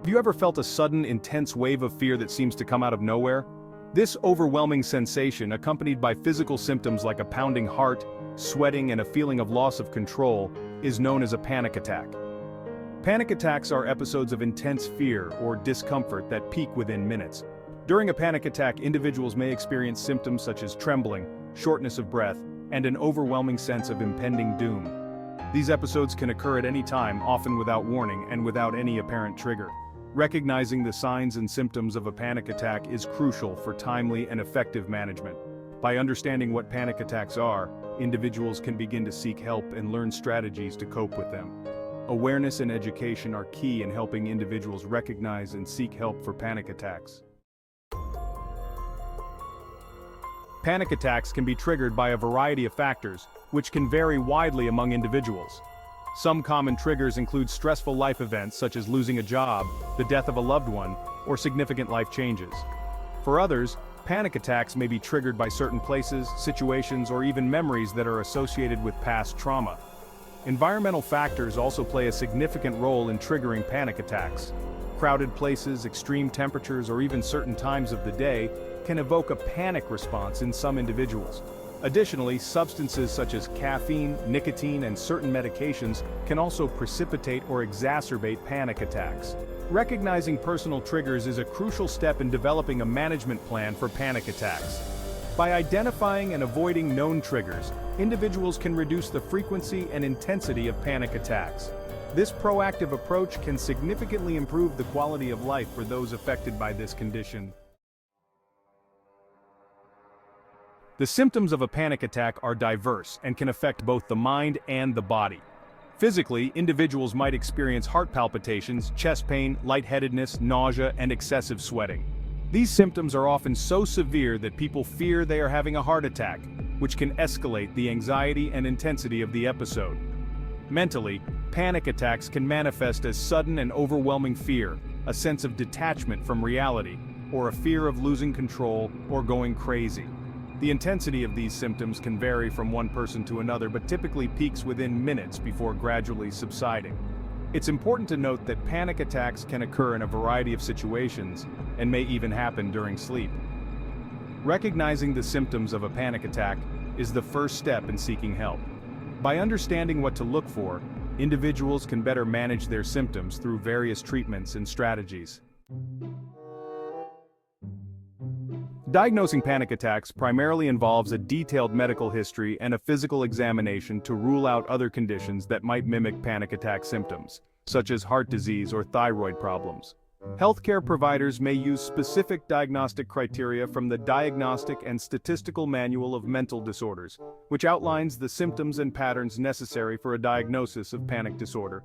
Have you ever felt a sudden, intense wave of fear that seems to come out of nowhere? This overwhelming sensation, accompanied by physical symptoms like a pounding heart, sweating, and a feeling of loss of control, is known as a panic attack. Panic attacks are episodes of intense fear or discomfort that peak within minutes. During a panic attack, individuals may experience symptoms such as trembling, shortness of breath, and an overwhelming sense of impending doom. These episodes can occur at any time, often without warning and without any apparent trigger. Recognizing the signs and symptoms of a panic attack is crucial for timely and effective management. By understanding what panic attacks are, individuals can begin to seek help and learn strategies to cope with them. Awareness and education are key in helping individuals recognize and seek help for panic attacks. Panic attacks can be triggered by a variety of factors, which can vary widely among individuals. Some common triggers include stressful life events such as losing a job, the death of a loved one, or significant life changes. For others, panic attacks may be triggered by certain places, situations, or even memories that are associated with past trauma. Environmental factors also play a significant role in triggering panic attacks. Crowded places, extreme temperatures, or even certain times of the day can evoke a panic response in some individuals. Additionally, substances such as caffeine, nicotine, and certain medications can also precipitate or exacerbate panic attacks. Recognizing personal triggers is a crucial step in developing a management plan for panic attacks. By identifying and avoiding known triggers, individuals can reduce the frequency and intensity of panic attacks. This proactive approach can significantly improve the quality of life for those affected by this condition. The symptoms of a panic attack are diverse and can affect both the mind and the body. Physically, individuals might experience heart palpitations, chest pain, lightheadedness, nausea, and excessive sweating. These symptoms are often so severe that people fear they are having a heart attack, which can escalate the anxiety and intensity of the episode. Mentally, panic attacks can manifest as sudden and overwhelming fear, a sense of detachment from reality, or a fear of losing control or going crazy. The intensity of these symptoms can vary from one person to another, but typically peaks within minutes before gradually subsiding. It's important to note that panic attacks can occur in a variety of situations and may even happen during sleep. Recognizing the symptoms of a panic attack is the first step in seeking help. By understanding what to look for, individuals can better manage their symptoms through various treatments and strategies. Diagnosing panic attacks primarily involves a detailed medical history and a physical examination to rule out other conditions that might mimic panic attack symptoms, such as heart disease or thyroid problems. Healthcare providers may use specific diagnostic criteria from the Diagnostic and Statistical Manual of Mental Disorders, which outlines the symptoms and patterns necessary for a diagnosis of panic disorder.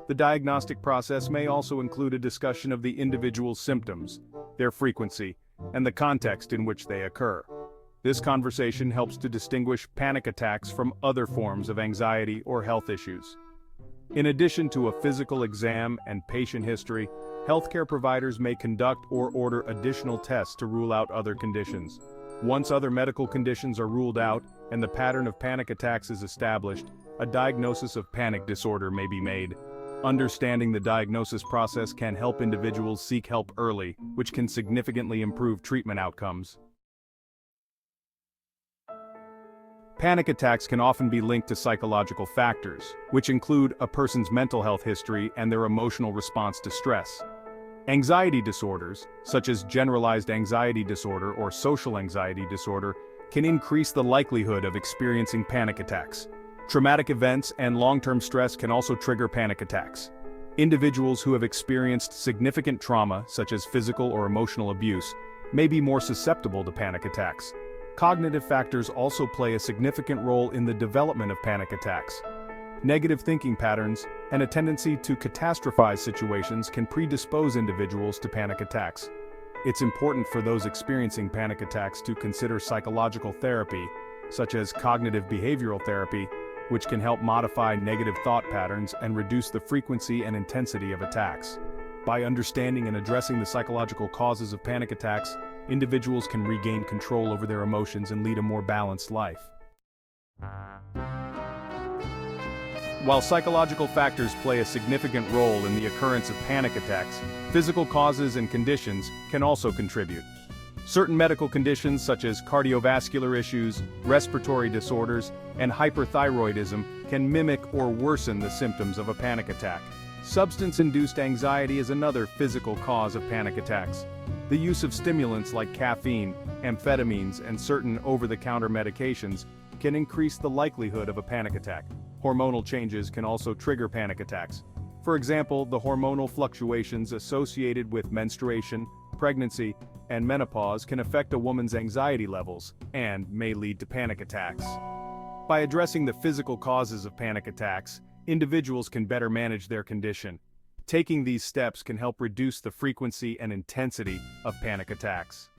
The diagnostic process may also include a discussion of the individual's symptoms, their frequency, and the context in which they occur. This conversation helps to distinguish panic attacks from other forms of anxiety or health issues. In addition to a physical exam and patient history, healthcare providers may conduct or order additional tests to rule out other conditions. Once other medical conditions are ruled out and the pattern of panic attacks is established, a diagnosis of panic disorder may be made. Understanding the diagnosis process can help individuals seek help early, which can significantly improve treatment outcomes. Panic attacks can often be linked to psychological factors, which include a person's mental health history and their emotional response to stress. Anxiety disorders, such as generalized anxiety disorder or social anxiety disorder, can increase the likelihood of experiencing panic attacks. Traumatic events and long-term stress can also trigger panic attacks. Individuals who have experienced significant trauma, such as physical or emotional abuse, may be more susceptible to panic attacks. Cognitive factors also play a significant role in the development of panic attacks. Negative thinking patterns and a tendency to catastrophize situations can predispose individuals to panic attacks. It's important for those experiencing panic attacks to consider psychological therapy, such as cognitive behavioral therapy, which can help modify negative thought patterns and reduce the frequency and intensity of attacks. By understanding and addressing the psychological causes of panic attacks, individuals can regain control over their emotions and lead a more balanced life. While psychological factors play a significant role in the occurrence of panic attacks, physical causes and conditions can also contribute. Certain medical conditions such as cardiovascular issues, respiratory disorders, and hyperthyroidism can mimic or worsen the symptoms of a panic attack. Substance-induced anxiety is another physical cause of panic attacks. The use of stimulants like caffeine, amphetamines, and certain over-the-counter medications can increase the likelihood of a panic attack. Hormonal changes can also trigger panic attacks. For example, the hormonal fluctuations associated with menstruation, pregnancy, and menopause can affect a woman's anxiety levels and may lead to panic attacks. By addressing the physical causes of panic attacks, individuals can better manage their condition. Taking these steps can help reduce the frequency and intensity of panic attacks.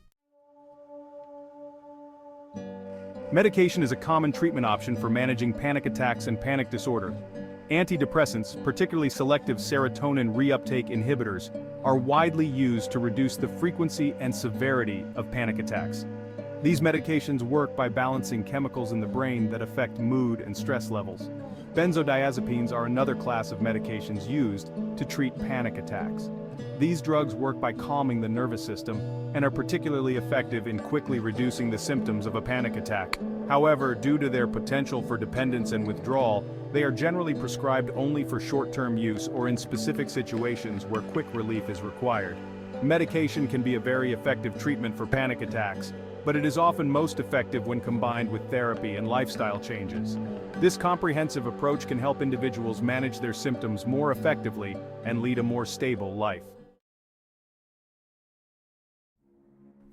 Medication is a common treatment option for managing panic attacks and panic disorder. Antidepressants, particularly selective serotonin reuptake inhibitors, are widely used to reduce the frequency and severity of panic attacks. These medications work by balancing chemicals in the brain that affect mood and stress levels. Benzodiazepines are another class of medications used to treat panic attacks. These drugs work by calming the nervous system and are particularly effective in quickly reducing the symptoms of a panic attack. However, due to their potential for dependence and withdrawal, they are generally prescribed only for short-term use or in specific situations where quick relief is required. Medication can be a very effective treatment for panic attacks, but it is often most effective when combined with therapy and lifestyle changes. This comprehensive approach can help individuals manage their symptoms more effectively and lead a more stable life.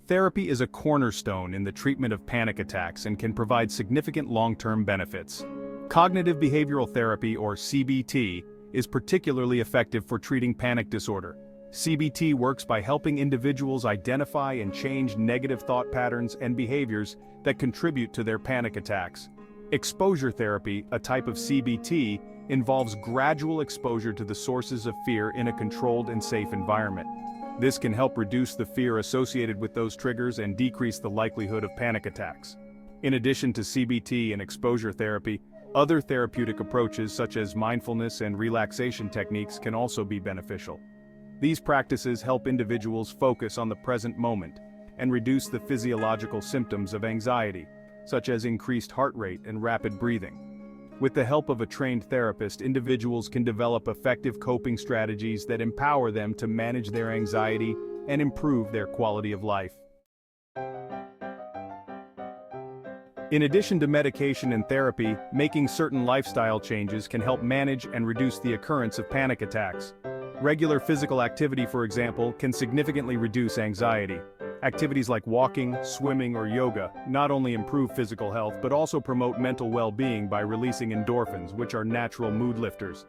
Therapy is a cornerstone in the treatment of panic attacks and can provide significant long-term benefits. Cognitive behavioral therapy, or CBT, is particularly effective for treating panic disorder. CBT works by helping individuals identify and change negative thought patterns and behaviors that contribute to their panic attacks. Exposure therapy, a type of CBT, involves gradual exposure to the sources of fear in a controlled and safe environment. This can help reduce the fear associated with those triggers and decrease the likelihood of panic attacks. In addition to CBT and exposure therapy, other therapeutic approaches such as mindfulness and relaxation techniques can also be beneficial. These practices help individuals focus on the present moment and reduce the physiological symptoms of anxiety, such as increased heart rate and rapid breathing. With the help of a trained therapist, individuals can develop effective coping strategies that empower them to manage their anxiety and improve their quality of life. In addition to medication and therapy, making certain lifestyle changes can help manage and reduce the occurrence of panic attacks. Regular physical activity, for example, can significantly reduce anxiety. Activities like walking, swimming, or yoga not only improve physical health but also promote mental well-being by releasing endorphins, which are natural mood lifters.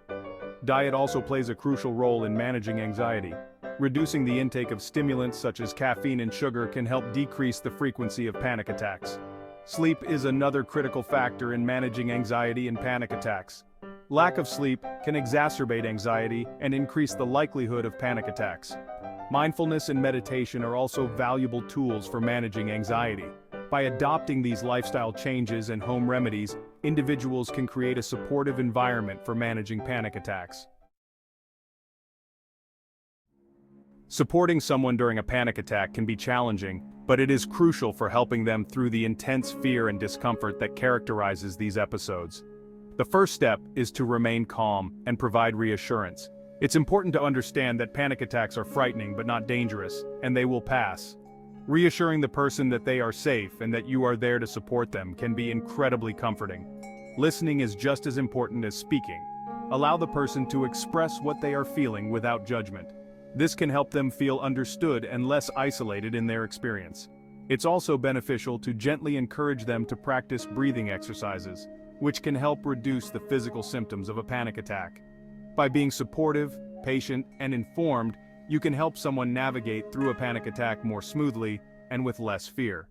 Diet also plays a crucial role in managing anxiety. Reducing the intake of stimulants such as caffeine and sugar can help decrease the frequency of panic attacks. Sleep is another critical factor in managing anxiety and panic attacks. Lack of sleep can exacerbate anxiety and increase the likelihood of panic attacks. Mindfulness and meditation are also valuable tools for managing anxiety. By adopting these lifestyle changes and home remedies, individuals can create a supportive environment for managing panic attacks. Supporting someone during a panic attack can be challenging, but it is crucial for helping them through the intense fear and discomfort that characterizes these episodes. The first step is to remain calm and provide reassurance. It's important to understand that panic attacks are frightening but not dangerous, and they will pass. Reassuring the person that they are safe and that you are there to support them can be incredibly comforting. Listening is just as important as speaking. Allow the person to express what they are feeling without judgment. This can help them feel understood and less isolated in their experience. It's also beneficial to gently encourage them to practice breathing exercises, which can help reduce the physical symptoms of a panic attack. By being supportive, patient, and informed, you can help someone navigate through a panic attack more smoothly and with less fear.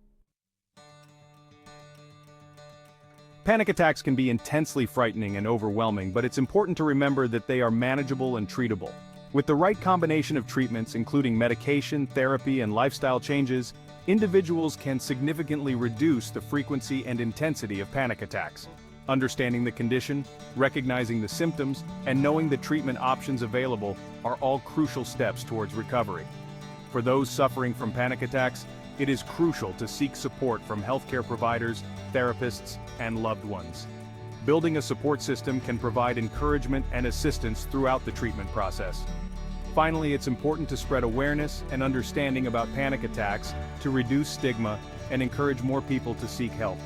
Panic attacks can be intensely frightening and overwhelming, but it's important to remember that they are manageable and treatable. With the right combination of treatments, including medication, therapy, and lifestyle changes, individuals can significantly reduce the frequency and intensity of panic attacks. Understanding the condition, recognizing the symptoms, and knowing the treatment options available are all crucial steps towards recovery. For those suffering from panic attacks, it is crucial to seek support from healthcare providers, therapists, and loved ones. Building a support system can provide encouragement and assistance throughout the treatment process. Finally, it's important to spread awareness and understanding about panic attacks to reduce stigma and encourage more people to seek help.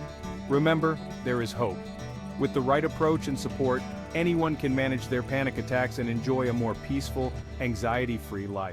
Remember, there is hope. With the right approach and support, anyone can manage their panic attacks and enjoy a more peaceful, anxiety-free life.